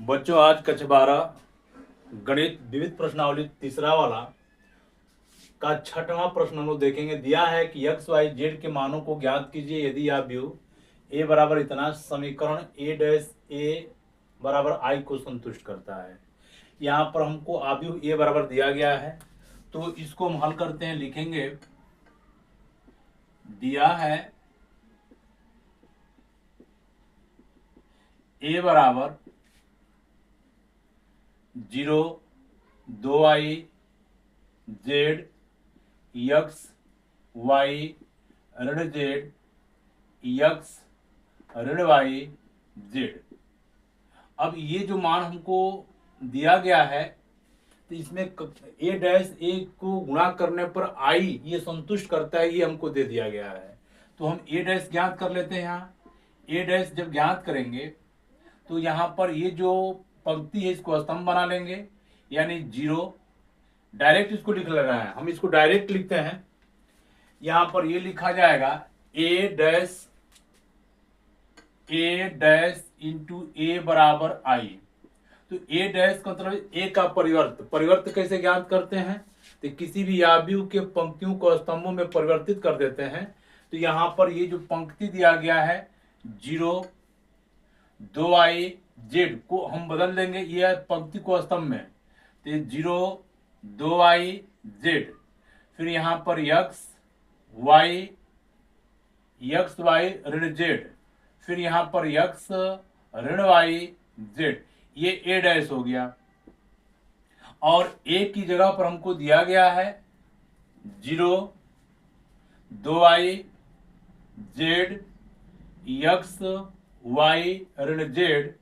बच्चों, आज कक्षा 12 गणित विविध प्रश्नावली तीसरा वाला का छठवां प्रश्न हम लोग देखेंगे। दिया है कि एक्स वाई जेड के मानों को ज्ञात कीजिए यदि आप व्यू ए बराबर इतना समीकरण ए डैश ए बराबर आई को संतुष्ट करता है। यहाँ पर हमको आव्यूह ए बराबर दिया गया है, तो इसको हम हल करते हैं। लिखेंगे दिया है ए बराबर 0, 2i जेड यक्स वाई ऋण जेड यक्स ऋण वाई जेड। अब ये जो मान हमको दिया गया है, तो इसमें ए डैश ए को गुणा करने पर आई ये संतुष्ट करता है, ये हमको दे दिया गया है। तो हम ए डैश ज्ञात कर लेते हैं। यहाँ ए डैश जब ज्ञात करेंगे तो यहाँ पर ये जो पंक्ति है इसको स्तंभ बना लेंगे, यानी 0। डायरेक्ट इसको लिख लेना है, हम इसको डायरेक्ट लिखते हैं। यहां पर ये लिखा जाएगा ए डैश इंटू ए बराबर आई। तो ए डैश का मतलब ए का परिवर्त कैसे ज्ञात करते हैं, तो किसी भी आव्यूह के पंक्तियों को स्तंभों में परिवर्तित कर देते हैं। तो यहां पर ये जो पंक्ति दिया गया है 0, 2i जेड को हम बदल देंगे ये पंक्ति को स्तंभ में, तो 0, 2i जेड। फिर यहां पर यक्स वाई ऋण जेड, फिर यहां पर यक्स ऋण वाई जेड, ये ए डैश हो गया। और ए की जगह पर हमको दिया गया है 0, 2i जेड यक्स वाई ऋण z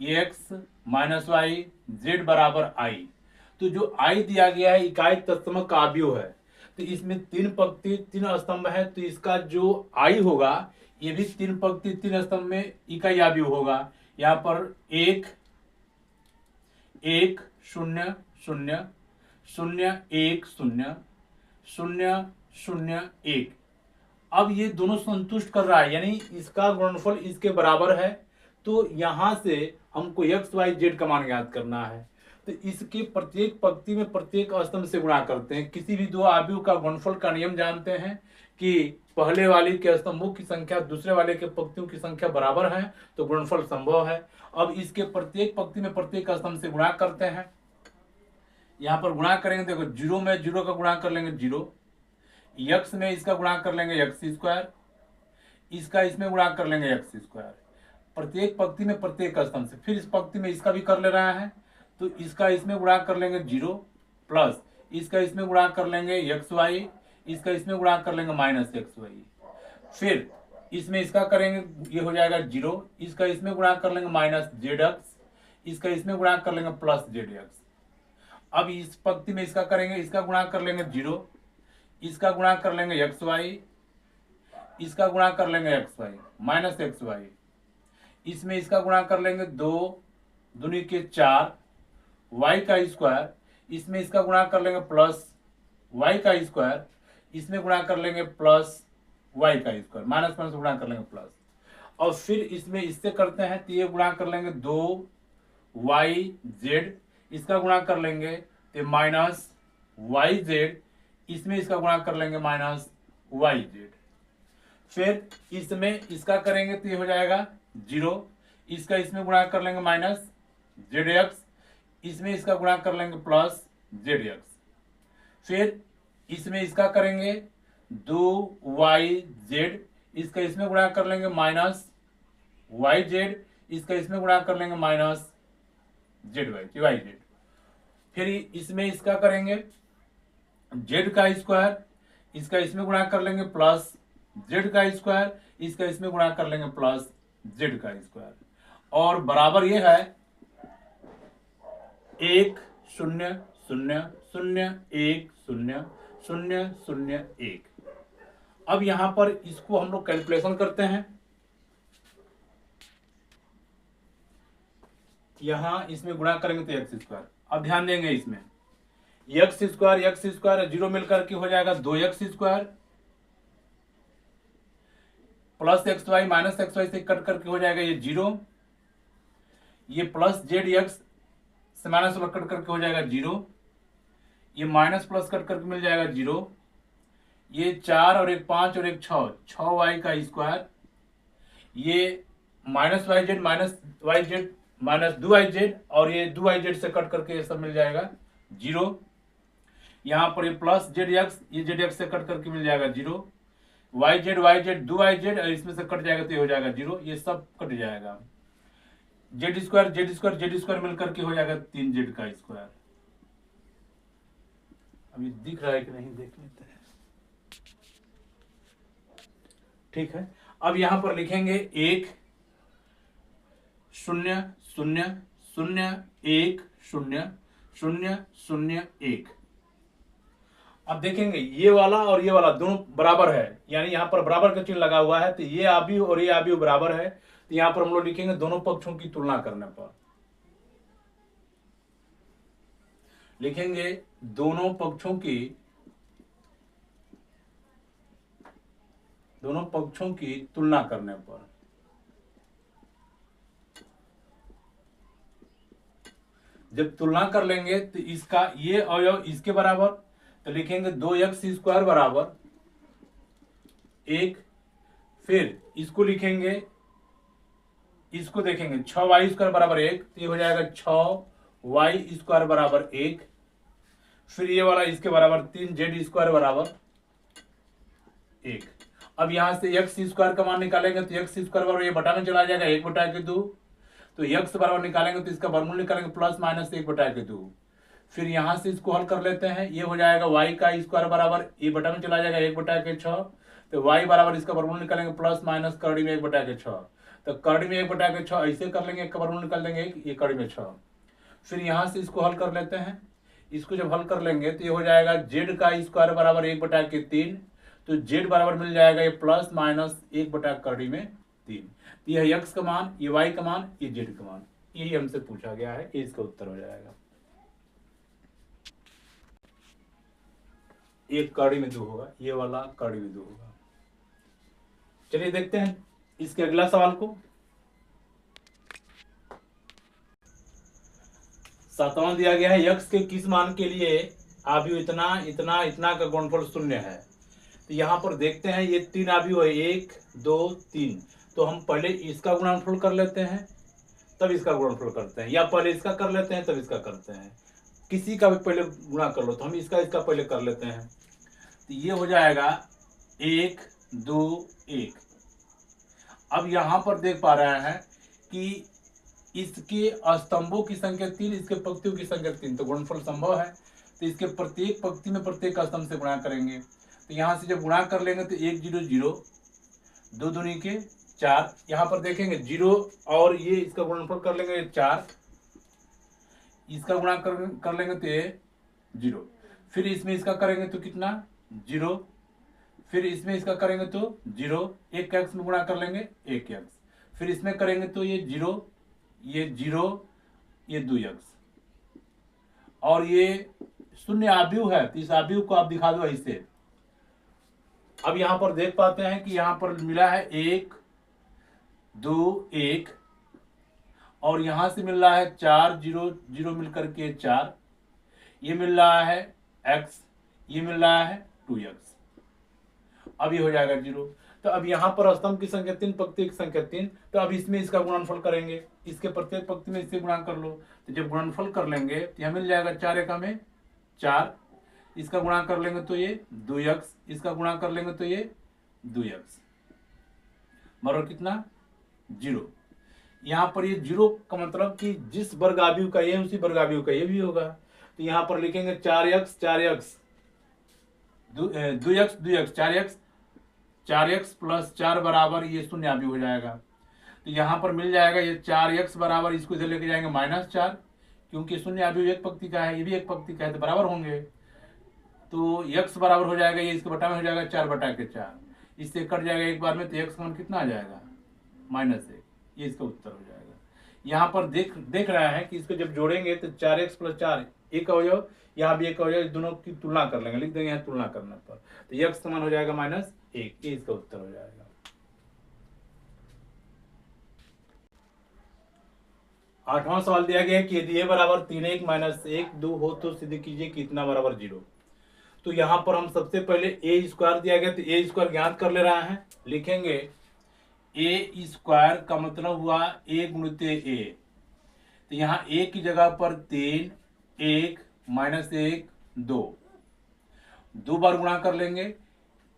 x minus y z बराबर आई। तो जो आई दिया गया है इकाई तत्सम का आव्यूह है, तो इसमें 3 पंक्ति 3 स्तंभ है, तो इसका जो आई होगा ये भी 3 पंक्ति 3 स्तंभ में इकाई आव्यूह होगा। यहाँ पर 1 1 0 0 0 1 0 0 0 1। अब ये दोनों संतुष्ट कर रहा है, यानी इसका गुणनफल इसके बराबर है। तो यहां से हमको एक्स वाई जेड का मान ज्ञात करना है, तो इसके प्रत्येक पंक्ति में प्रत्येक स्तंभ से गुणा करते हैं। किसी भी दो आव्यूह का गुणनफल का नियम जानते हैं कि पहले वाले के स्तंभों की संख्या दूसरे वाले के पंक्तियों की संख्या बराबर है, तो गुणनफल संभव है। अब इसके प्रत्येक पंक्ति में प्रत्येक स्तंभ से गुणा करते हैं। यहां पर गुणा करेंगे, देखो 0 में 0 का गुणा कर लेंगे 0, यक्स में इसका गुणा कर लेंगे एक्स स्क्वायर, इसका इसमें गुणा कर लेंगे एक्स स्क्वायर। प्रत्येक पंक्ति में प्रत्येक स्तंभ से, फिर इस पंक्ति में इसका भी कर ले रहा है, तो इसका इसमें गुणा कर लेंगे 0 प्लस इसका इसमें गुणा कर लेंगे एक्स वाई, इसका इसमें गुणा कर लेंगे माइनस एक्स वाई। फिर इसमें इसका करेंगे, ये हो जाएगा 0, इसका इसमें गुणा कर लेंगे माइनस जेड एक्स, इसका इसमें गुणा कर लेंगे प्लस जेड एक्स। अब इस पंक्ति में इसका करेंगे, इसका गुणा कर लेंगे 0, इसका गुणा कर लेंगे एक्स वाई, इसका गुणा कर लेंगे x y minus x y. इसमें इसका गुणा कर लेंगे 2 दूनी के 4 वाई का स्क्वायर, इसमें इसका गुणा कर लेंगे प्लस वाई का स्क्वायर, इसमें गुणा कर लेंगे प्लस वाई का स्क्वायर, माइनस माइनस गुणा कर लेंगे प्लस। और फिर इसमें इससे करते हैं तो ये गुणा कर लेंगे 2 वाई जेड, इसका गुणा कर लेंगे तो माइनस वाई जेड, इसमें इसका गुणा कर लेंगे माइनस वाई जेड। फिर इसमें इसका करेंगे तो ये हो जाएगा 0, इसका इसमें गुणा कर लेंगे माइनस जेड एक्स, इसमें इसका गुणा कर लेंगे प्लस जेड एक्स। फिर इसमें इसका करेंगे 2 वाई जेड, इसका इसमें गुणा कर लेंगे माइनस वाई जेड, इसका इसमें गुणा कर लेंगे माइनस जेड वाई जेड। फिर इसमें इसका करेंगे जेड का स्क्वायर, इसका इसमें गुणा कर लेंगे प्लस जेड का स्क्वायर, इसका इसमें गुणा कर लेंगे प्लस जेड का स्क्वायर। और बराबर ये है 1 0 0 0 1 0 0 0 1। अब यहां पर इसको हम लोग कैलकुलेशन करते हैं। यहां इसमें गुणा करेंगे तो एक्स स्क्वायर। अब ध्यान देंगे, इसमें एक्स स्क्वायर 0 मिलकर के हो जाएगा 2x square plus x y minus x y से कट करके हो जाएगा ये 0, ये प्लस जेड एक्स से माइनस वाला कट करके हो जाएगा 0, ये माइनस प्लस कट करके मिल जाएगा 0, ये 4 और एक 5 और एक 6, 6y का स्क्वायर, ये minus y Z minus 2y और ये 2y से कट करके ये सब मिल जाएगा 0, यहाँ पर ये प्लस जेड एक्स, ये जेड एक्स से कट करके मिल जाएगा 0, वाई जेड 2y और इसमें से कट जाएगा तो ये हो जाएगा 0, ये सब कट जाएगा, जेड स्क्वायर मिल करके हो जाएगा 3z का स्क्वायर। अभी दिख रहा है कि नहीं, देख लेते हैं। ठीक है, अब यहां पर लिखेंगे 1 0 0 0 1 0 0 0 1। अब देखेंगे ये वाला और ये वाला दोनों बराबर है, यानी यहां पर बराबर का चिन्ह लगा हुआ है, तो ये आव्यूह और ये आव्यूह बराबर है, तो यहां पर हम लोग लिखेंगे दोनों पक्षों की तुलना करने पर, लिखेंगे दोनों पक्षों की तुलना करने पर, जब तुलना कर लेंगे तो इसका ये अवयव इसके बराबर, तो लिखेंगे 2x² बराबर 1, फिर इसको लिखेंगे, इसको देखेंगे 6y² बराबर 1, तो ये हो जाएगा 6y² बराबर 1, फिर ये वाला इसके बराबर 3z² बराबर 1। अब यहां से x² का मान निकालेंगे तो x² बराबर ये बटा में चला जाएगा 1/2, तो x बराबर निकालेंगे तो इसका वर्गमूल निकालेंगे प्लस माइनस 1/2, फिर यहां से इसको हल कर लेते हैं, ये हो जाएगा y का स्क्वायर बराबर ये बटा में चला जाएगा 1/6, तो y बराबर इसका वर्गमूल निकालेंगे प्लस माइनस करड़ी में 1/6, तो करड़ी में 1/6 ऐसे कर लेंगे, इसका वर्गमूल निकाल देंगे ये करड़ी में 6, फिर यहां से इसको हल कर लेते हैं, इसको जब हल कर लेंगे तो ये हो जाएगा z का स्क्वायर बराबर 1/3, तो z बराबर मिल जाएगा ये प्लस माइनस 1/3, तो यह x का मान, ये y का मान, ये z का मान, यही हमसे पूछा गया है, ये इसका उत्तर हो जाएगा। एक कड़ी में 2 होगा, ये वाला कड़ी में 2 होगा। चलिए देखते हैं इसके अगला सवाल को। 7वां दिया गया है, x के किस मान के लिए आव्यूह इतना इतना इतना का गुणनफल 0 है। तो यहाँ पर देखते हैं ये 3 आव्यूह है, 1 2 3, तो हम पहले इसका गुणनफल कर लेते हैं तब इसका गुणनफल करते हैं, या पहले इसका कर लेते हैं तब इसका करते हैं, किसी का भी पहले गुणा कर लो, तो हम इसका पहले कर लेते हैं, तो ये हो जाएगा 1 2 1। अब यहां पर देख पा रहे हैं कि इसके स्तंभों की संख्या 3, इसके पंक्तियों की संख्या 3, तो गुणनफल संभव है, तो इसके प्रत्येक पंक्ति में प्रत्येक स्तंभ से गुणा करेंगे, तो यहां से जब गुणा कर लेंगे तो 1 0 0, 2 दूनी के 4, यहां पर देखेंगे 0 और ये इसका गुणनफल कर लेंगे 4, इसका गुणा कर लेंगे तो ये 0, फिर इसमें इसका करेंगे तो कितना 0, फिर इसमें इसका करेंगे तो 0, 1x में गुणा कर लेंगे 1x, फिर इसमें करेंगे तो ये 0 ये 0 ये 2x, और ये शून्य आव्यूह है, तो इस आव्यूह को आप दिखा दो ऐसे। अब यहां पर देख पाते हैं कि यहां पर मिला है 1 2 1, और यहां से मिल रहा है 4 0 0 मिलकर के 4, ये मिल रहा है x, ये मिल रहा है 2x, अब ये हो जाएगा 0। तो अब यहाँ पर स्तंभ की संख्या 3, पंक्ति की संख्या 3, तो अब इसमें इसका गुणनफल करेंगे, इसके प्रत्येक पंक्ति में इससे गुणा कर लो, तो जब गुणनफल कर लेंगे तो यह मिल जाएगा 4 एका में 4, इसका गुणा कर लेंगे तो ये 2x, इसका गुणा कर लेंगे तो ये 2x बराबर कितना 0। यहाँ पर ये 0 का मतलब कि जिस वर्ग आव्यूह का ये उसी वर्ग आव्यूह का ये भी होगा, तो यहाँ पर लिखेंगे 4x 2x 2x 4x plus 4 बराबर ये शून्य आव्यूह हो जाएगा, तो यहाँ पर मिल जाएगा ये 4x बराबर, इसको इधर लेके जाएंगे -4, क्योंकि शून्य आव्यूह एक पंक्ति का है, ये भी एक पंक्ति का है, तो बराबर होंगे, तो x बराबर हो जाएगा ये इसके बटा में हो जाएगा 4/4, इससे कट जाएगा एक बार में, तो x का मान कितना आ जाएगा -1, ये इसका उत्तर हो जाएगा। यहाँ पर देख रहा है कि इसको जब जोड़ेंगे तो 4x + 4 एक अवयव, यहाँ भी एक अवयव, दोनों की तुलना कर लेंगे, लिख देंगे यहाँ तुलना करने पर, तो x का मान हो जाएगा -1, ये इसका उत्तर हो जाएगा। 8वां सवाल दिया गया है कि यदि a बराबर 3 1 - 1 2 हो तो सिद्ध कीजिए कि इतना बराबर 0। तो यहाँ पर हम सबसे पहले ए स्क्वायर दिया गया तो ए स्क्वायर ज्ञात कर ले रहा है। लिखेंगे ए स्क्वायर का मतलब हुआ ए गुणित ए। तो यहाँ ए की जगह पर 3 1 - 1 2, 2 बार गुणा कर लेंगे।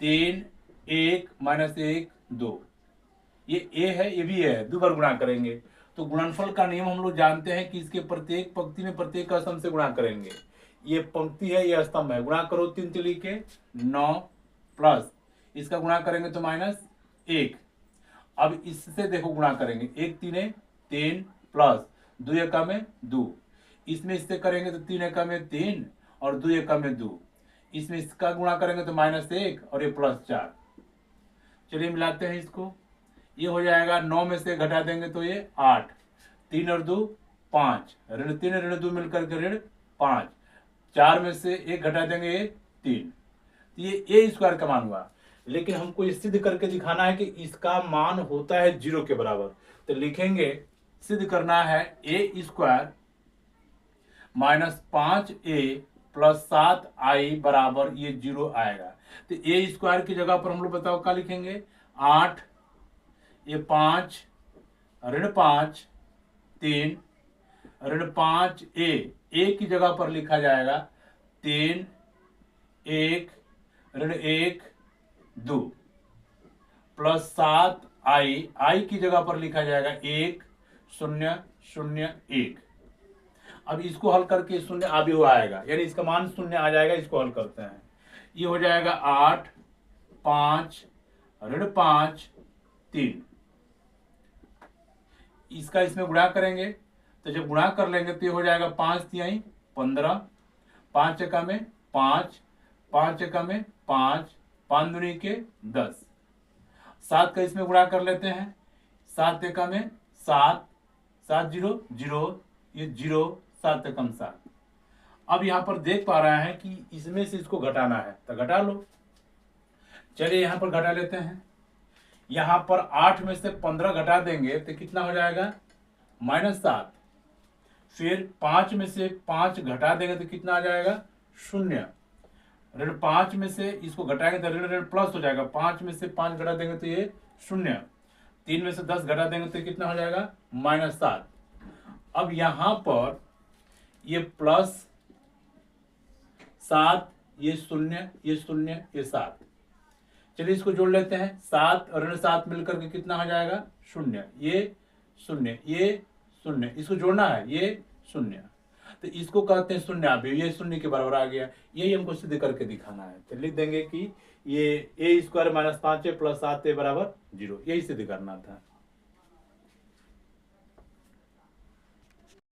3 1 - 1 2, ये ए है ये भी है, 2 बार गुणा करेंगे। तो गुणनफल का नियम हम लोग जानते हैं कि इसके प्रत्येक पंक्ति में प्रत्येक का स्तंभ से गुणा करेंगे। ये पंक्ति है ये स्तंभ है, गुणा करो 3 तिली के 9 प्लस इसका गुणा करेंगे तो -1। अब इससे देखो गुणा करेंगे 1 3 3 प्लस 2 एकम में 2, इसमें इससे करेंगे तो 3 एकम में 3 और 2 एकम में 2, इसमें इसका गुणा करेंगे तो -1 और ये +4। चलिए मिलाते हैं इसको, ये हो जाएगा 9 में से घटा देंगे तो ये 8, 3 और 2 5, ऋण 3 ऋण 2 मिलकर के ऋण 5, 4 में से 1 घटा देंगे ये 3। तो ये ए स्क्वायर का मान हुआ। लेकिन हमको ये सिद्ध करके दिखाना है कि इसका मान होता है 0 के बराबर। तो लिखेंगे सिद्ध करना है ए स्क्वायर -5a + 7i बराबर ये 0 आएगा। तो ए स्क्वायर की जगह पर हम लोग बताओ क्या लिखेंगे, 8 ये 5 ऋण 5 3 ऋण 5a की जगह पर लिखा जाएगा 3 1 ऋण 1 2 प्लस 7i की जगह पर लिखा जाएगा 1 0 0 1। अब इसको हल करके 0 आगे हुआ आएगा, यानी इसका मान 0 आ जाएगा। इसको हल करते हैं, ये हो जाएगा 8 5 ऋण 5 3, इसका इसमें गुणा करेंगे तो जब गुणा कर लेंगे तो ये हो जाएगा 5 तिहाई 15, 5 एकम में 5, 5 एकम में 5, 5 दूनी के 10, 7 का इसमें गुणा कर लेते हैं, 7 एकम में 7, 7 0 0, ये 0 7 एकम 7। अब यहाँ पर देख पा रहे हैं कि इसमें से इसको घटाना है तो घटा लो। चलिए यहाँ पर घटा लेते हैं, यहाँ पर 8 में से 15 घटा देंगे तो कितना हो जाएगा -7। फिर 5 में से 5 घटा देंगे तो कितना आ जाएगा 0। ऋण 5 में से इसको घटाएंगे तो ऋण ऋण प्लस हो जाएगा, 5 में से 5 घटा देंगे तो ये 0, 3 में से 10 घटा देंगे तो कितना हो जाएगा -7। अब यहाँ पर ये +7 ये 0 ये 0 ये 7। चलिए इसको जोड़ लेते हैं, 7 और ऋण 7 मिलकर के कितना हो जाएगा 0, ये 0 ये 0, इसको जोड़ना है ये 0, तो इसको कहते हैं 0 आप ये 0 के बराबर आ गया। यही हमको सिद्ध करके दिखाना है। तो लिख देंगे कि ये a² - 5a + 7a बराबर 0, यही सिद्ध करना था।